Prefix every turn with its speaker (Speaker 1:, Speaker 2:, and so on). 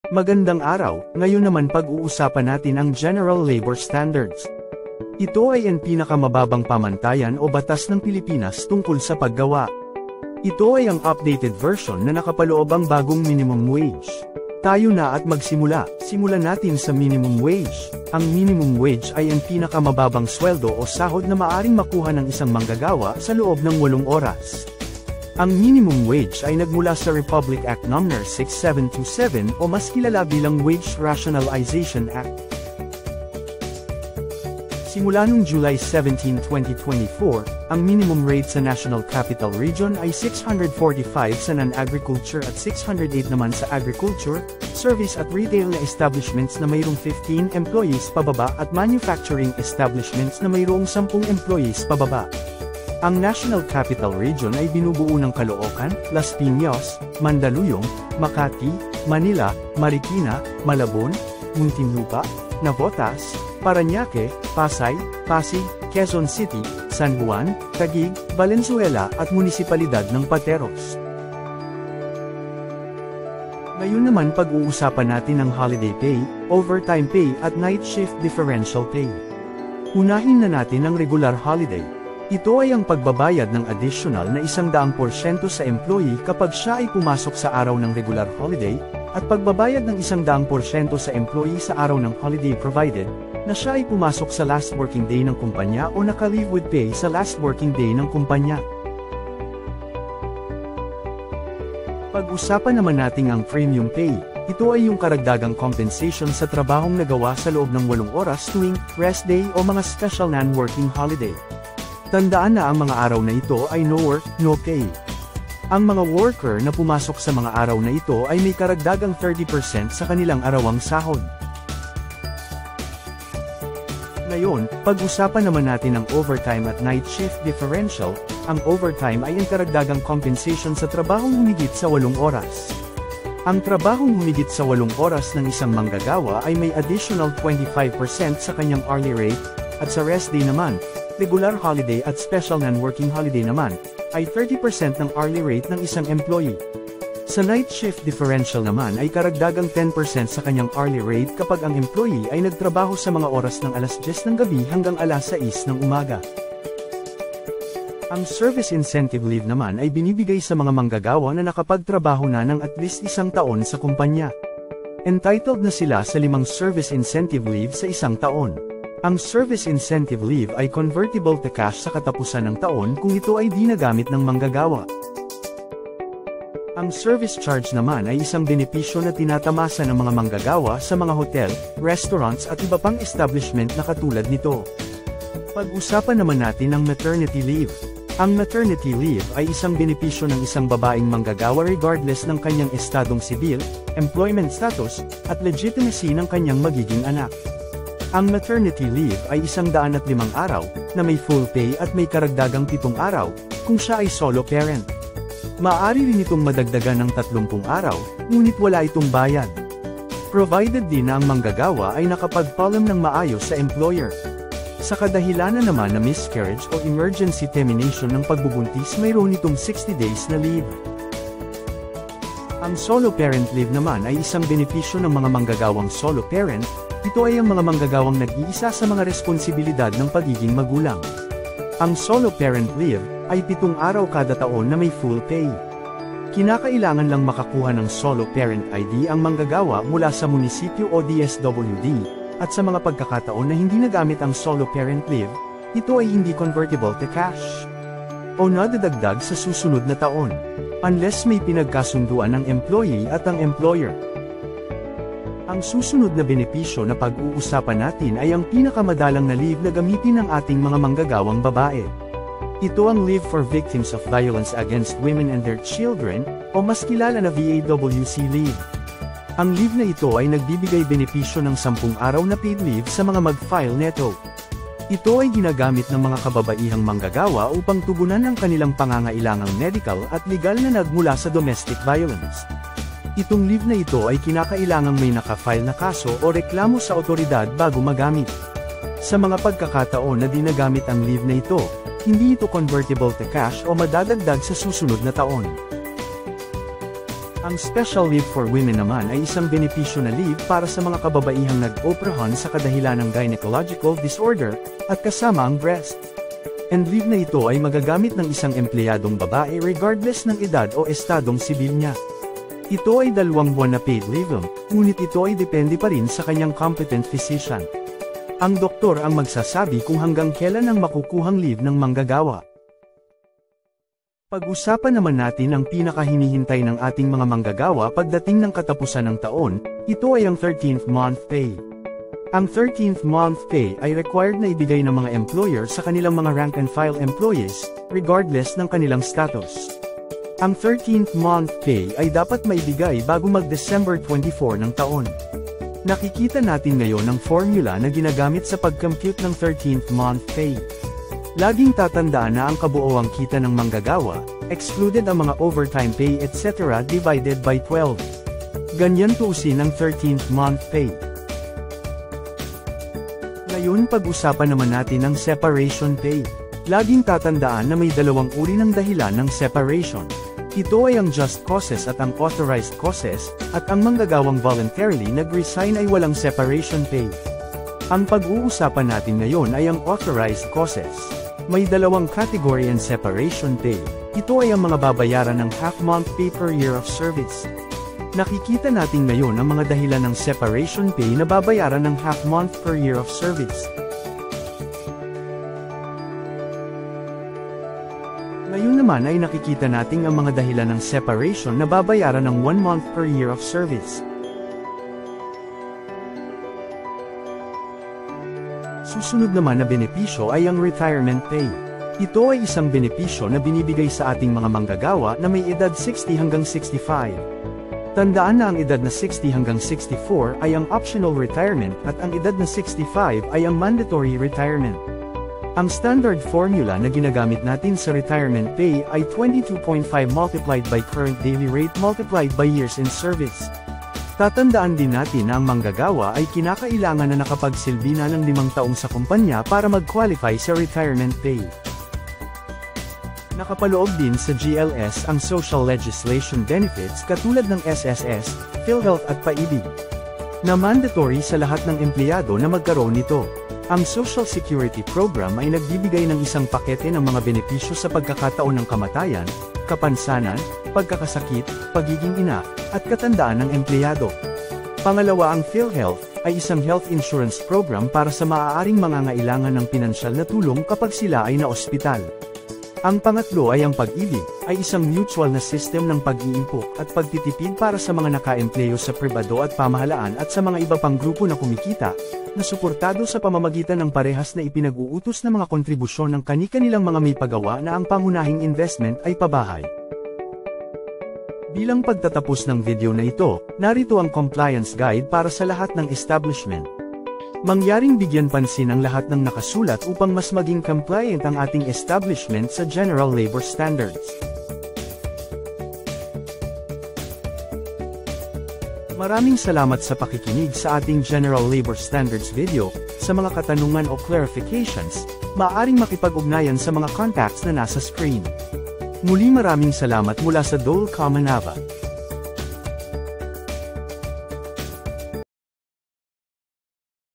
Speaker 1: Magandang araw, ngayon naman pag-uusapan natin ang General Labor Standards. Ito ay ang pinakamababang pamantayan o batas ng Pilipinas tungkol sa paggawa. Ito ay ang updated version na nakapaloob ang bagong minimum wage. Tayo na at magsimula. Simulan natin sa minimum wage. Ang minimum wage ay ang pinakamababang sweldo o sahod na maaring makuha ng isang manggagawa sa loob ng 8 oras. Ang minimum wage ay nagmula sa Republic Act No. 6727 o mas kilala bilang Wage Rationalization Act. Simula noong July 17, 2024, ang minimum rate sa National Capital Region ay 645 sa non-agriculture at 608 naman sa agriculture, service at retail na establishments na mayroong 15 employees pababa at manufacturing establishments na mayroong 10 employees pababa. Ang National Capital Region ay binubuo ng Caloocan, Las Piñas, Mandaluyong, Makati, Manila, Marikina, Malabon, Muntinlupa, Navotas, Parañaque, Pasay, Pasig, Quezon City, San Juan, Taguig, Valenzuela at Munisipalidad ng Pateros. Ngayon naman pag-uusapan natin ang holiday pay, overtime pay at night shift differential pay. Unahin na natin ang regular holiday. Ito ay ang pagbabayad ng additional na 100% sa employee kapag siya ay pumasok sa araw ng regular holiday, at pagbabayad ng 100% sa employee sa araw ng holiday provided, na siya ay pumasok sa last working day ng kumpanya o naka-leave with pay sa last working day ng kumpanya. Pag-usapan naman natin ang premium pay. Ito ay yung karagdagang compensation sa trabahong nagawa sa loob ng 8 oras tuwing rest day o mga special non-working holiday. Tandaan na ang mga araw na ito ay no work, no pay. Ang mga worker na pumasok sa mga araw na ito ay may karagdagang 30% sa kanilang arawang sahod. Ngayon, pag-usapan naman natin ang overtime at night shift differential. Ang overtime ay ang karagdagang compensation sa trabahong humigit sa 8 oras. Ang trabahong humigit sa 8 oras ng isang manggagawa ay may additional 25% sa kanyang hourly rate, at sa rest day naman, regular holiday at special non-working holiday naman, ay 30% ng hourly rate ng isang employee. Sa night shift differential naman ay karagdagang 10% sa kanyang hourly rate kapag ang employee ay nagtrabaho sa mga oras ng alas 10 ng gabi hanggang alas 6 ng umaga. Ang service incentive leave naman ay binibigay sa mga manggagawa na nakapagtrabaho na ng at least 1 taon sa kumpanya. Entitled na sila sa 5 service incentive leave sa 1 taon. Ang service incentive leave ay convertible to cash sa katapusan ng taon kung ito ay di nagamit ng manggagawa. Ang service charge naman ay isang benepisyo na tinatamasa ng mga manggagawa sa mga hotel, restaurants at iba pang establishment na katulad nito. Pag-usapan naman natin ang maternity leave. Ang maternity leave ay isang benepisyo ng isang babaeng manggagawa regardless ng kanyang estadong sibil, employment status, at legitimacy ng kanyang magiging anak. Ang maternity leave ay 105 araw, na may full pay at may karagdagang 7 araw, kung siya ay solo parent. Maaari rin itong madagdagan ng 30 araw, ngunit wala itong bayad. Provided din na ang manggagawa ay nakapagpaalam ng maayos sa employer. Sa kadahilanan naman na miscarriage o emergency termination ng pagbubuntis, mayroon itong 60 days na leave. Ang solo parent leave naman ay isang benepisyo ng mga manggagawang solo parent. Ito ay ang mga manggagawang nag-iisa sa mga responsibilidad ng pagiging magulang. Ang solo parent leave ay 7 araw kada taon na may full pay. Kinakailangan lang makakuha ng solo parent ID ang manggagawa mula sa munisipyo o DSWD, at sa mga pagkakataon na hindi nagamit ang solo parent leave, ito ay hindi convertible to cash o nadadagdag sa susunod na taon, unless may pinagkasunduan ng employee at ang employer. Ang susunod na benepisyo na pag-uusapan natin ay ang pinakamadalang na leave na gamitin ng ating mga manggagawang babae. Ito ang leave for victims of violence against women and their children, o mas kilala na VAWC leave. Ang leave na ito ay nagbibigay benepisyo ng 10 araw na paid leave sa mga mag-file neto. Ito ay ginagamit ng mga kababaihang manggagawa upang tugunan ang kanilang pangangailangang medical at legal na nagmula sa domestic violence. Itong leave na ito ay kinakailangang may naka-file na kaso o reklamo sa otoridad bago magamit. Sa mga pagkakataon na dinagamit ang leave na ito, hindi ito convertible to cash o madadagdag sa susunod na taon. Ang Special Leave for Women naman ay isang benepisyo na leave para sa mga kababaihang nag-operahan sa kadahilan ng gynecological disorder, at kasama ang breast. And leave na ito ay magagamit ng isang empleyadong babae regardless ng edad o estadong sibil niya. Ito ay 2 buwan na paid leave, ngunit ito ay depende pa rin sa kanyang competent physician. Ang doktor ang magsasabi kung hanggang kailan ang makukuhang leave ng manggagawa. Pag-usapan naman natin ang pinakahinihintay ng ating mga manggagawa pagdating ng katapusan ng taon, ito ay ang 13th month pay. Ang 13th month pay ay required na ibigay ng mga employer sa kanilang mga rank and file employees, regardless ng kanilang status. Ang 13th month pay ay dapat maibigay bago mag-December 24 ng taon. Nakikita natin ngayon ang formula na ginagamit sa pag-compute ng 13th month pay. Laging tatandaan na ang kabuoang kita ng manggagawa, excluded ang mga overtime pay etc. divided by 12. Ganyan tuusin ang 13th month pay. Ngayon pag-usapan naman natin ang separation pay. Laging tatandaan na may dalawang uri ng dahilan ng separation. Ito ay ang just causes at ang authorized causes, at ang manggagawang voluntarily nag-resign ay walang separation pay. Ang pag-uusapan natin ngayon ay ang authorized causes. May dalawang category and separation pay. Ito ay ang mga babayaran ng half-month pay per year of service. Nakikita natin ngayon ang mga dahilan ng separation pay na babayaran ng half-month per year of service. Ngayon naman ay nakikita natin ang mga dahilan ng separation na babayaran ng 1 month per year of service. Susunod naman na benepisyo ay ang retirement pay. Ito ay isang benepisyo na binibigay sa ating mga manggagawa na may edad 60 hanggang 65. Tandaan na ang edad na 60 hanggang 64 ay ang optional retirement at ang edad na 65 ay ang mandatory retirement. Ang standard formula na ginagamit natin sa retirement pay ay 22.5 multiplied by current daily rate multiplied by years in service. Tatandaan din natin na ang manggagawa ay kinakailangan na nakapagsilbi na ng 5 taong sa kumpanya para mag-qualify sa retirement pay. Nakapaloob din sa GLS ang social legislation benefits katulad ng SSS, PhilHealth at PAIBIG, na mandatory sa lahat ng empleyado na magkaroon nito. Ang Social Security Program ay nagbibigay ng isang pakete ng mga benepisyo sa pagkakataon ng kamatayan, kapansanan, pagkakasakit, pagiging ina, at katandaan ng empleyado. Pangalawa, ang PhilHealth ay isang health insurance program para sa maaaring mangangailangan ng pinansyal na tulong kapag sila ay naospital. Ang pangatlo ay ang PAIBIG, ay isang mutual na system ng pag-iimpok at pagtitipid para sa mga naka-empleyo sa pribado at pamahalaan at sa mga iba pang grupo na kumikita, na suportado sa pamamagitan ng parehas na ipinag-uutos na mga kontribusyon ng kani-kanilang mga may pagawa na ang pangunahing investment ay pabahay. Bilang pagtatapos ng video na ito, narito ang compliance guide para sa lahat ng establishment. Mangyaring bigyan pansin ang lahat ng nakasulat upang mas maging compliant ang ating establishment sa General Labor Standards. Maraming salamat sa pakikinig sa ating General Labor Standards video. Sa mga katanungan o clarifications, maaaring makipag-ugnayan sa mga contacts na nasa screen. Muli maraming salamat mula sa Dole Comanava.